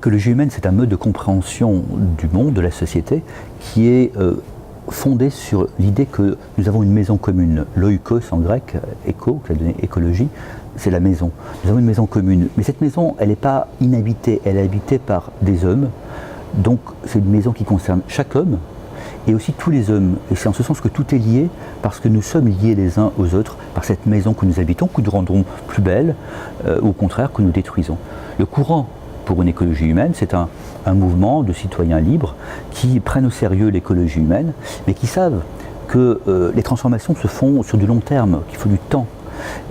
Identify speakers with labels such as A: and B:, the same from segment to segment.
A: L'écologie humaine, c'est un mode de compréhension du monde, de la société, qui est fondé sur l'idée que nous avons une maison commune. L'oikos en grec, éco, qui a donné écologie, c'est la maison. Nous avons une maison commune. Mais cette maison, elle n'est pas inhabitée, elle est habitée par des hommes. Donc c'est une maison qui concerne chaque homme et aussi tous les hommes. Et c'est en ce sens que tout est lié, parce que nous sommes liés les uns aux autres par cette maison que nous habitons, que nous rendons plus belle, ou au contraire que nous détruisons. Le courant pour une écologie humaine, c'est un mouvement de citoyens libres qui prennent au sérieux l'écologie humaine, mais qui savent que les transformations se font sur du long terme, qu'il faut du temps,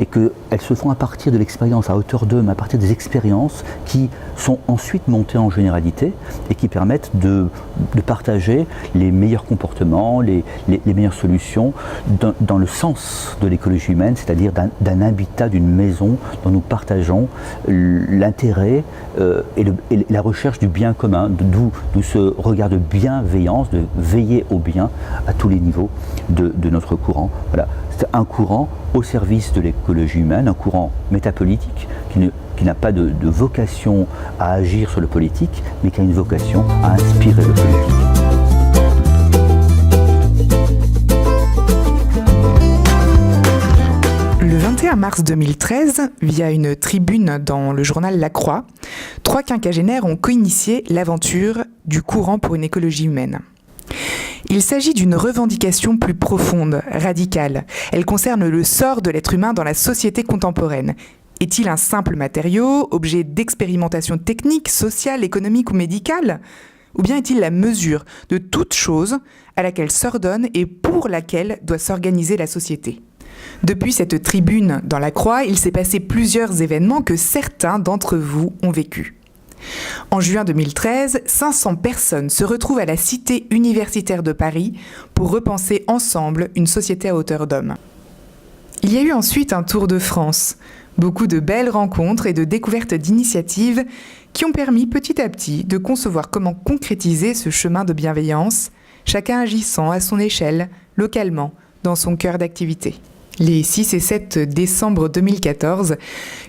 A: et qu'elles se font à partir de l'expérience, à hauteur d'homme, à partir des expériences qui sont ensuite montées en généralité et qui permettent de partager les meilleurs comportements, les meilleures solutions dans le sens de l'écologie humaine, c'est-à-dire d'un habitat, d'une maison dont nous partageons l'intérêt et la recherche du bien commun, d'où ce regard de bienveillance, de veiller au bien à tous les niveaux de notre courant. Voilà. C'est un courant au service de l'écologie humaine, un courant métapolitique qui n'a pas de vocation à agir sur le politique, mais qui a une vocation à inspirer le politique.
B: Le 21 mars 2013, via une tribune dans le journal La Croix, 3 quinquagénaires ont co-initié l'aventure du courant pour une écologie humaine. Il s'agit d'une revendication plus profonde, radicale. Elle concerne le sort de l'être humain dans la société contemporaine. Est-il un simple matériau, objet d'expérimentation technique, sociale, économique ou médicale ? Ou bien est-il la mesure de toute chose à laquelle s'ordonne et pour laquelle doit s'organiser la société ? Depuis cette tribune dans la Croix, il s'est passé plusieurs événements que certains d'entre vous ont vécus. En juin 2013, 500 personnes se retrouvent à la Cité universitaire de Paris pour repenser ensemble une société à hauteur d'homme. Il y a eu ensuite un tour de France, beaucoup de belles rencontres et de découvertes d'initiatives qui ont permis petit à petit de concevoir comment concrétiser ce chemin de bienveillance, chacun agissant à son échelle, localement, dans son cœur d'activité. Les 6 et 7 décembre 2014,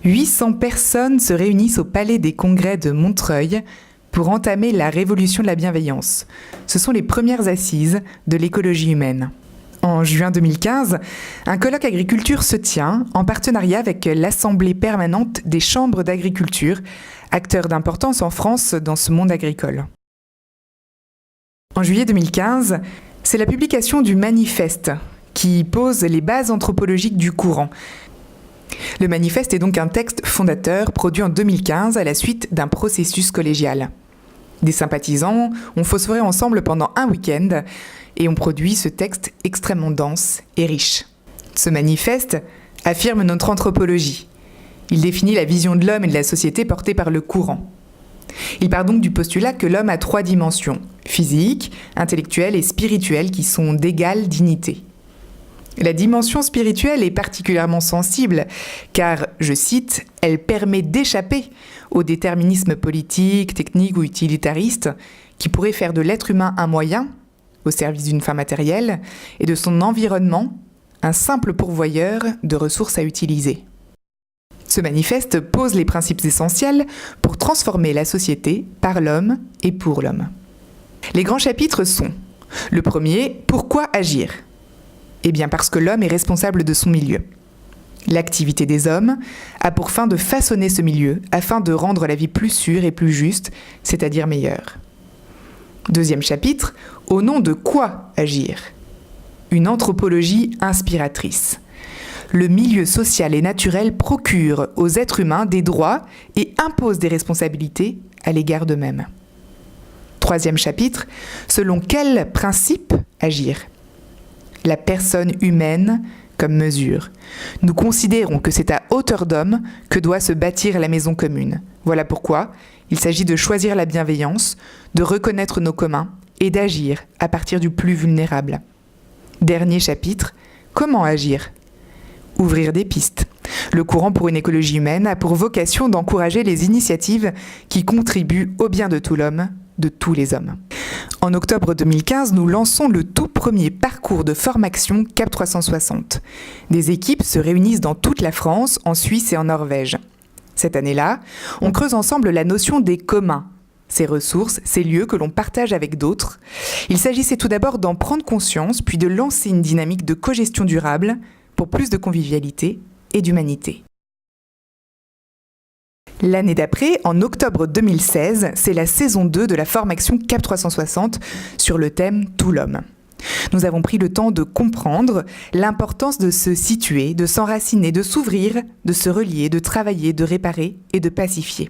B: 800 personnes se réunissent au Palais des Congrès de Montreuil pour entamer la révolution de la bienveillance. Ce sont les premières assises de l'écologie humaine. En juin 2015, un colloque agriculture se tient en partenariat avec l'Assemblée permanente des chambres d'agriculture, acteur d'importance en France dans ce monde agricole. En juillet 2015, c'est la publication du manifeste qui pose les bases anthropologiques du courant. Le manifeste est donc un texte fondateur produit en 2015 à la suite d'un processus collégial. Des sympathisants ont phosphoré ensemble pendant un week-end et ont produit ce texte extrêmement dense et riche. Ce manifeste affirme notre anthropologie. Il définit la vision de l'homme et de la société portée par le courant. Il part donc du postulat que l'homme a 3 dimensions, physique, intellectuelle et spirituelle, qui sont d'égale dignité. La dimension spirituelle est particulièrement sensible car, je cite, « elle permet d'échapper au déterminisme politique, technique ou utilitariste qui pourrait faire de l'être humain un moyen, au service d'une fin matérielle, et de son environnement, un simple pourvoyeur de ressources à utiliser. » Ce manifeste pose les principes essentiels pour transformer la société par l'homme et pour l'homme. Les grands chapitres sont: le premier, pourquoi agir ? Eh bien parce que l'homme est responsable de son milieu. L'activité des hommes a pour fin de façonner ce milieu afin de rendre la vie plus sûre et plus juste, c'est-à-dire meilleure. Deuxième chapitre, au nom de quoi agir ? Une anthropologie inspiratrice. Le milieu social et naturel procure aux êtres humains des droits et impose des responsabilités à l'égard d'eux-mêmes. Troisième chapitre, selon quels principes agir ? La personne humaine comme mesure. Nous considérons que c'est à hauteur d'homme que doit se bâtir la maison commune. Voilà pourquoi il s'agit de choisir la bienveillance, de reconnaître nos communs et d'agir à partir du plus vulnérable. Dernier chapitre, comment agir ? Ouvrir des pistes. Le courant pour une écologie humaine a pour vocation d'encourager les initiatives qui contribuent au bien de tout l'homme, de tous les hommes. En octobre 2015, nous lançons le tout premier parcours de formation CAP 360. Des équipes se réunissent dans toute la France, en Suisse et en Norvège. Cette année-là, on creuse ensemble la notion des communs, ces ressources, ces lieux que l'on partage avec d'autres. Il s'agissait tout d'abord d'en prendre conscience, puis de lancer une dynamique de cogestion durable pour plus de convivialité et d'humanité. L'année d'après, en octobre 2016, c'est la saison 2 de la formation CAP 360 sur le thème « Tout l'homme ». Nous avons pris le temps de comprendre l'importance de se situer, de s'enraciner, de s'ouvrir, de se relier, de travailler, de réparer et de pacifier.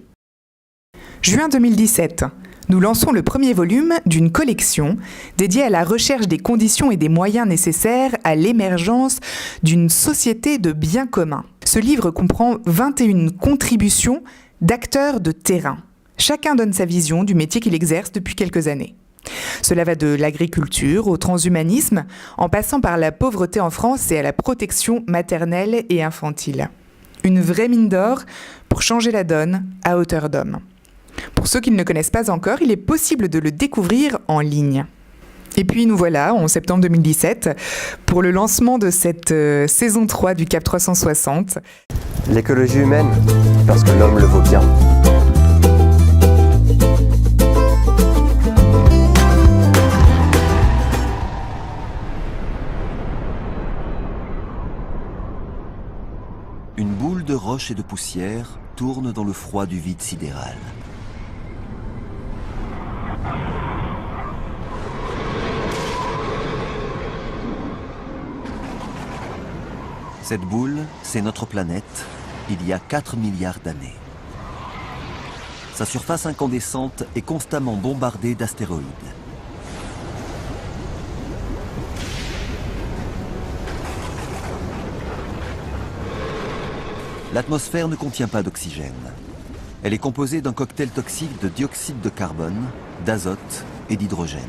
B: Juin 2017, nous lançons le premier volume d'une collection dédiée à la recherche des conditions et des moyens nécessaires à l'émergence d'une société de bien commun. Ce livre comprend 21 contributions d'acteurs de terrain. Chacun donne sa vision du métier qu'il exerce depuis quelques années. Cela va de l'agriculture au transhumanisme, en passant par la pauvreté en France et à la protection maternelle et infantile. Une vraie mine d'or pour changer la donne à hauteur d'homme. Pour ceux qui ne le connaissent pas encore, il est possible de le découvrir en ligne. Et puis nous voilà en septembre 2017 pour le lancement de cette saison 3 du CAP 360.
C: L'écologie humaine, parce que l'homme le vaut bien.
D: Une boule de roche et de poussière tourne dans le froid du vide sidéral. Cette boule, c'est notre planète, il y a 4 milliards d'années. Sa surface incandescente est constamment bombardée d'astéroïdes. L'atmosphère ne contient pas d'oxygène. Elle est composée d'un cocktail toxique de dioxyde de carbone, d'azote et d'hydrogène.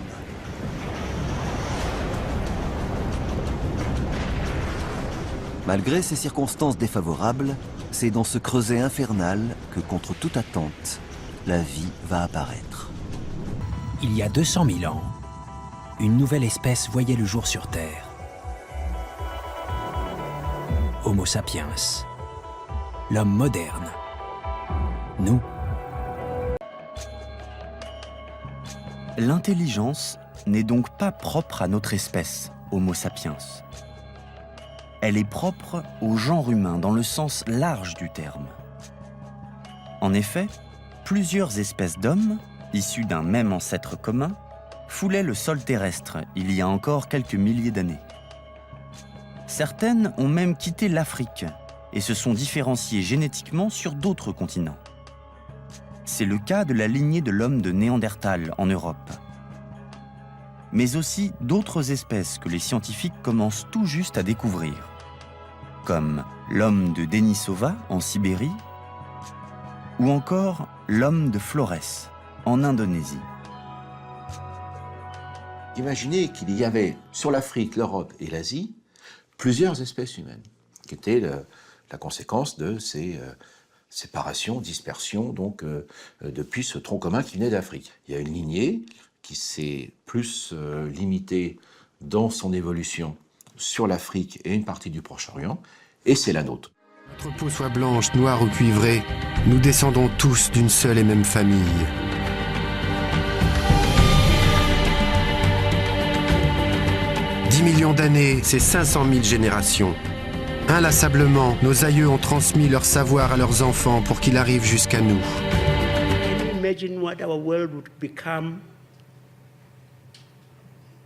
D: Malgré ces circonstances défavorables, c'est dans ce creuset infernal que, contre toute attente, la vie va apparaître.
E: Il y a 200 000 ans, une nouvelle espèce voyait le jour sur Terre. Homo sapiens, l'homme moderne. Nous.
F: L'intelligence n'est donc pas propre à notre espèce, Homo sapiens. Elle est propre au genre humain dans le sens large du terme. En effet, plusieurs espèces d'hommes, issues d'un même ancêtre commun, foulaient le sol terrestre il y a encore quelques milliers d'années. Certaines ont même quitté l'Afrique et se sont différenciées génétiquement sur d'autres continents. C'est le cas de la lignée de l'homme de Néandertal en Europe. Mais aussi d'autres espèces que les scientifiques commencent tout juste à découvrir, comme l'homme de Denisova en Sibérie ou encore l'homme de Flores en Indonésie.
G: Imaginez qu'il y avait sur l'Afrique, l'Europe et l'Asie plusieurs espèces humaines, qui étaient la conséquence de ces séparations, dispersions, donc depuis ce tronc commun qui venait d'Afrique. Il y a une lignée qui s'est plus limitée dans son évolution sur l'Afrique et une partie du Proche-Orient, et c'est la nôtre.
H: Notre peau soit blanche, noire ou cuivrée, nous descendons tous d'une seule et même famille. « 10 millions d'années, c'est 500 000 générations. Inlassablement, nos aïeux ont transmis leur savoir à leurs enfants pour qu'il arrive jusqu'à nous.
I: Imagine what our world would become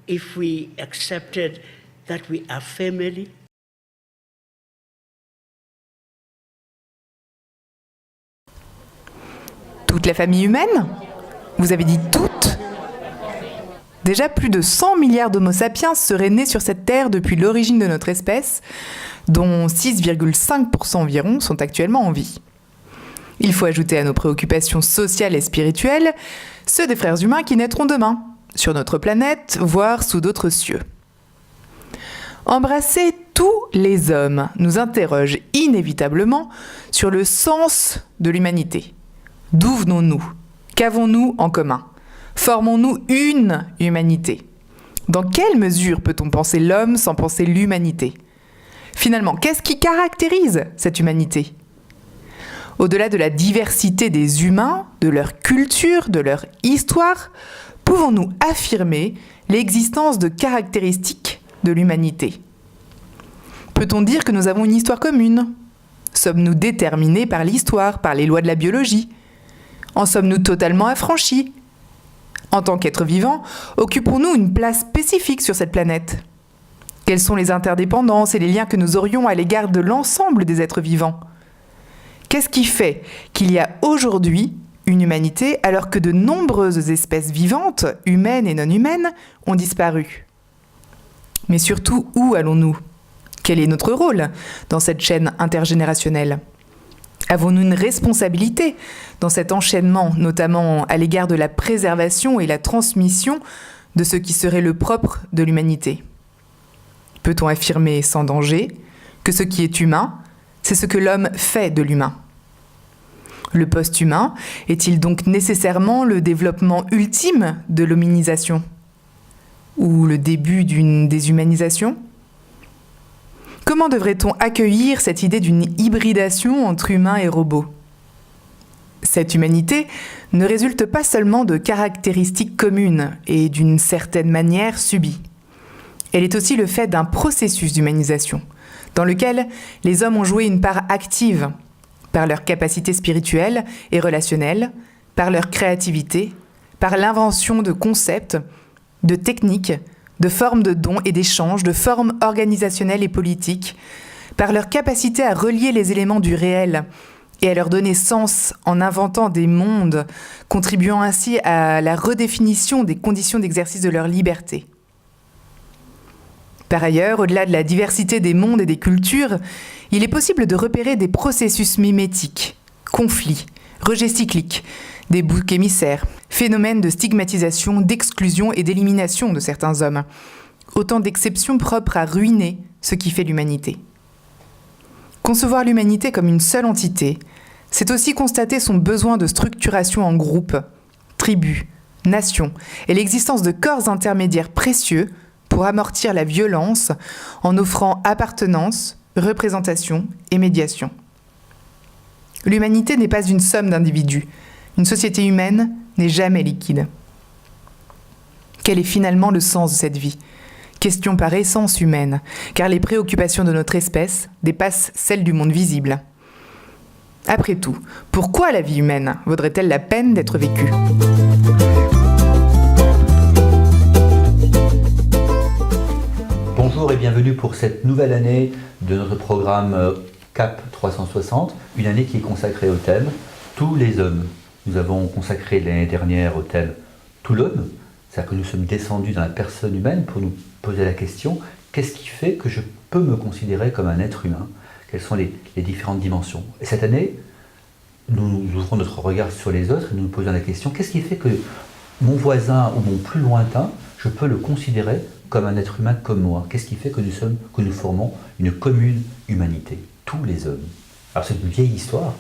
I: if we accepted that we are family.
B: Toute la famille humaine ? Vous avez dit toute ? Déjà, plus de 100 milliards d'Homo sapiens seraient nés sur cette terre depuis l'origine de notre espèce, dont 6,5% environ sont actuellement en vie. Il faut ajouter à nos préoccupations sociales et spirituelles ceux des frères humains qui naîtront demain, sur notre planète, voire sous d'autres cieux. Embrasser tous les hommes nous interroge inévitablement sur le sens de l'humanité. D'où venons-nous ? Qu'avons-nous en commun ? Formons-nous une humanité ? Dans quelle mesure peut-on penser l'homme sans penser l'humanité ? Finalement, qu'est-ce qui caractérise cette humanité ? Au-delà de la diversité des humains, de leur culture, de leur histoire, pouvons-nous affirmer l'existence de caractéristiques de l'humanité ? Peut-on dire que nous avons une histoire commune ? Sommes-nous déterminés par l'histoire, par les lois de la biologie ? En sommes-nous totalement affranchis ? En tant qu'êtres vivants, occupons-nous une place spécifique sur cette planète ? Quelles sont les interdépendances et les liens que nous aurions à l'égard de l'ensemble des êtres vivants ? Qu'est-ce qui fait qu'il y a aujourd'hui une humanité alors que de nombreuses espèces vivantes, humaines et non humaines, ont disparu ? Mais surtout, où allons-nous ? Quel est notre rôle dans cette chaîne intergénérationnelle ? Avons-nous une responsabilité dans cet enchaînement, notamment à l'égard de la préservation et la transmission de ce qui serait le propre de l'humanité ? Peut-on affirmer sans danger que ce qui est humain, c'est ce que l'homme fait de l'humain ? Le post-humain est-il donc nécessairement le développement ultime de l'hominisation ? Ou le début d'une déshumanisation ? Comment devrait-on accueillir cette idée d'une hybridation entre humains et robots ? Cette humanité ne résulte pas seulement de caractéristiques communes et d'une certaine manière subies. Elle est aussi le fait d'un processus d'humanisation, dans lequel les hommes ont joué une part active par leur capacité spirituelle et relationnelle, par leur créativité, par l'invention de concepts, de techniques, de formes de dons et d'échanges, de formes organisationnelles et politiques, par leur capacité à relier les éléments du réel et à leur donner sens en inventant des mondes, contribuant ainsi à la redéfinition des conditions d'exercice de leur liberté. Par ailleurs, au-delà de la diversité des mondes et des cultures, il est possible de repérer des processus mimétiques, conflits, rejets cycliques, des boucs émissaires, phénomènes de stigmatisation, d'exclusion et d'élimination de certains hommes. Autant d'exceptions propres à ruiner ce qui fait l'humanité. Concevoir l'humanité comme une seule entité, c'est aussi constater son besoin de structuration en groupes, tribus, nations, et l'existence de corps intermédiaires précieux pour amortir la violence en offrant appartenance, représentation et médiation. L'humanité n'est pas une somme d'individus. Une société humaine n'est jamais liquide. Quel est finalement le sens de cette vie ? Question par essence humaine, car les préoccupations de notre espèce dépassent celles du monde visible. Après tout, pourquoi la vie humaine vaudrait-elle la peine d'être vécue ?
A: Bonjour et bienvenue pour cette nouvelle année de notre programme CAP 360, une année qui est consacrée au thème « Tous les hommes ». Nous avons consacré l'année dernière au thème « Tout l'homme », c'est-à-dire que nous sommes descendus dans la personne humaine pour nous poser la question « Qu'est-ce qui fait que je peux me considérer comme un être humain ? Quelles sont les différentes dimensions ?» Et cette année, nous ouvrons notre regard sur les autres et nous nous posons la question « Qu'est-ce qui fait que mon voisin ou mon plus lointain, je peux le considérer comme un être humain comme moi ? Qu'est-ce qui fait que nous formons une commune humanité, tous les hommes ?» Alors c'est une vieille histoire.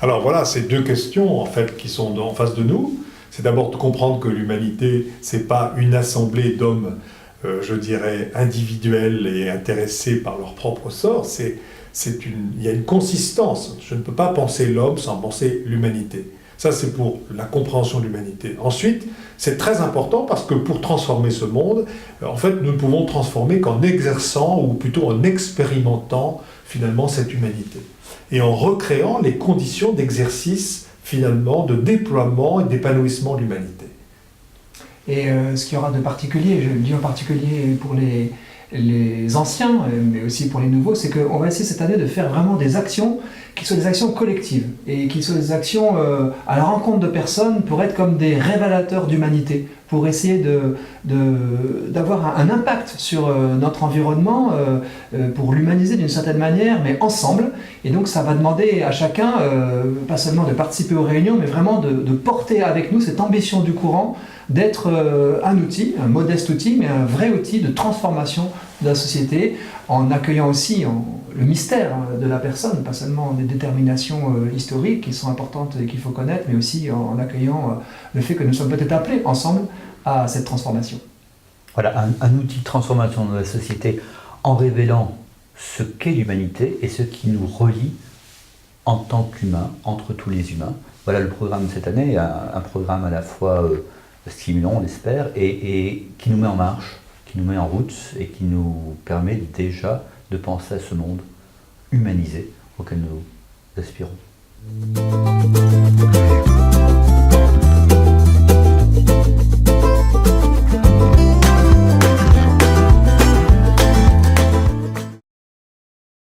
J: Alors voilà, ces deux questions en fait qui sont en face de nous. C'est d'abord de comprendre que l'humanité, c'est pas une assemblée d'hommes, je dirais, individuels et intéressés par leur propre sort. Il y a une consistance. Je ne peux pas penser l'homme sans penser l'humanité. Ça, c'est pour la compréhension de l'humanité. Ensuite, c'est très important parce que pour transformer ce monde, en fait, nous ne pouvons transformer qu'en exerçant, ou plutôt en expérimentant, finalement, cette humanité. Et en recréant les conditions d'exercice, finalement, de déploiement et d'épanouissement de l'humanité.
K: Et ce qu'il y aura de particulier, je le dis en particulier pour les anciens, mais aussi pour les nouveaux, c'est qu'on va essayer cette année de faire vraiment des actions qui soient des actions collectives et qui soient des actions à la rencontre de personnes pour être comme des révélateurs d'humanité, pour essayer d'avoir un impact sur notre environnement, pour l'humaniser d'une certaine manière, mais ensemble. Et donc ça va demander à chacun, pas seulement de participer aux réunions, mais vraiment de porter avec nous cette ambition du courant, d'être un outil, un modeste outil, mais un vrai outil de transformation de la société, en accueillant aussi le mystère de la personne, pas seulement des déterminations historiques qui sont importantes et qu'il faut connaître, mais aussi en accueillant le fait que nous sommes peut-être appelés ensemble à cette transformation.
A: Voilà, un outil de transformation de la société en révélant ce qu'est l'humanité et ce qui nous relie en tant qu'humain, entre tous les humains. Voilà le programme de cette année, un programme à la fois stimulant, on l'espère, et qui nous met en marche, qui nous met en route et qui nous permet déjà de penser à ce monde humanisé auquel nous aspirons.